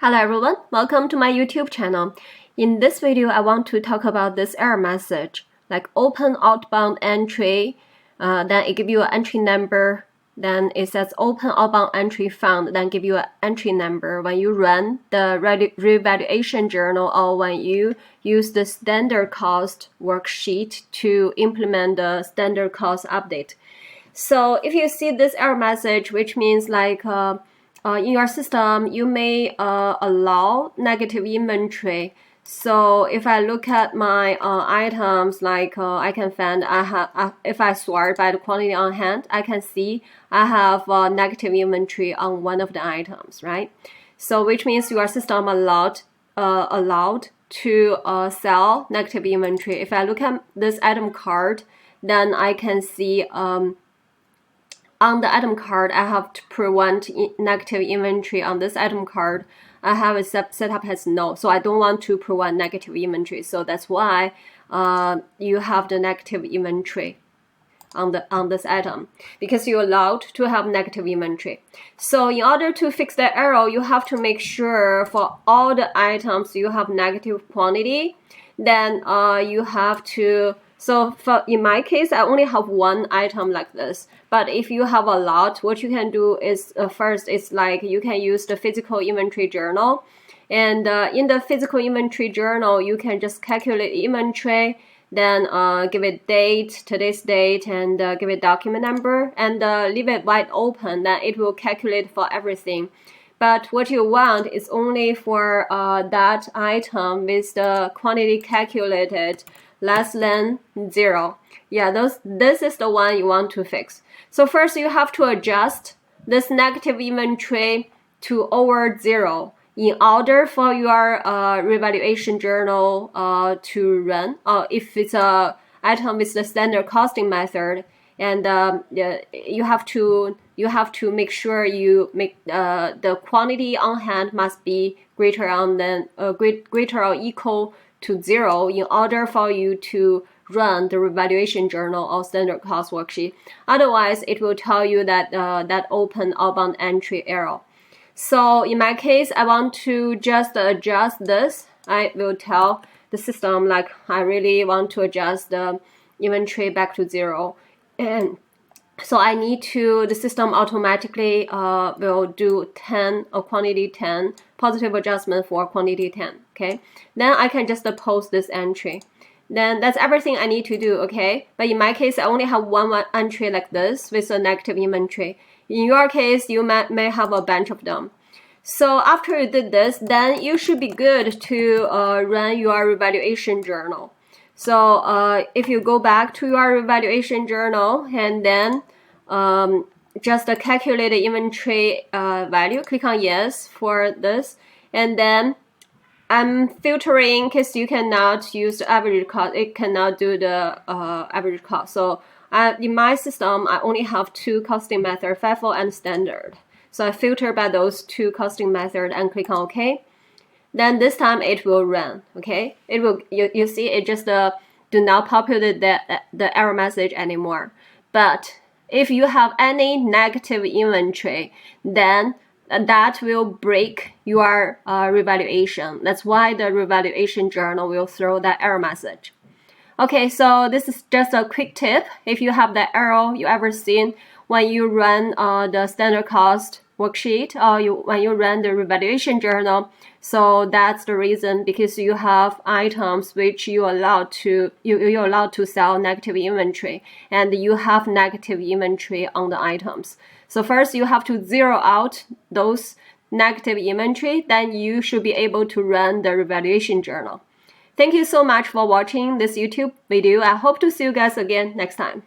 Hello everyone, welcome to my YouTube channel. In this video, I want to talk about this error message, like open outbound entry, then it gives you an entry number, then it says open outbound entry found, then give you an entry number. When you run the revaluation journal or when you use the standard cost worksheet to implement the standard cost update. So if you see this error message, which means like in your system, you may allow negative inventory. So if I look at my items, like I can find I have, if I sort by the quantity on hand, I can see I have negative inventory on one of the items, right? So which means your system allowed to sell negative inventory. If I look at this item card, then I can see on the item card, I have to prevent negative inventory on this item card. I have it set up as no, so I don't want to prevent negative inventory. So that's why you have the negative inventory on this item, because you're allowed to have negative inventory. So in order to fix the error, you have to make sure for all the items you have negative quantity. Then you have to. So in my case, I only have one item like this. But if you have a lot, what you can do is first, it's like you can use the physical inventory journal. And in the physical inventory journal, you can just calculate inventory, then give it date, today's date, and give it document number, and leave it wide open. Then it will calculate for everything. But what you want is only for that item with the quantity calculated less than 0. Yeah, this is the one you want to fix. So first you have to adjust this negative inventory to over 0 in order for your revaluation journal to run. If it's a item with the standard costing method, and you have to make sure you make the quantity on hand must be greater or equal to 0 in order for you to run the revaluation journal or standard cost worksheet. Otherwise, it will tell you that that open outbound entry error. So in my case, I want to just adjust this. I will tell the system like I really want to adjust the inventory back to 0. And so I need to, the system automatically will do 10 or quantity 10, positive adjustment for quantity 10, okay? Then I can just post this entry. Then that's everything I need to do, okay? But in my case, I only have one entry like this with a negative inventory. In your case, you may have a bunch of them. So after you did this, then you should be good to run your revaluation journal. So if you go back to your revaluation journal and then just calculate the inventory value, click on yes for this, and then I'm filtering because you cannot use the average cost. It cannot do the average cost. So in my system, I only have 2 costing methods, FIFO and standard. So I filter by those 2 costing methods and click on OK. Then this time it will run, okay? It will, you see, it just do not populate the error message anymore. But if you have any negative inventory, then that will break your revaluation. That's why the revaluation journal will throw that error message. Okay, so this is just a quick tip. If you have that error you ever seen when you run the standard cost worksheet or when you run the revaluation journal, so that's the reason, because you have items which you're allowed to sell negative inventory, and you have negative inventory on the items. So first you have to zero out those negative inventory, then you should be able to run the revaluation journal. Thank you so much for watching this YouTube video. I hope to see you guys again next time.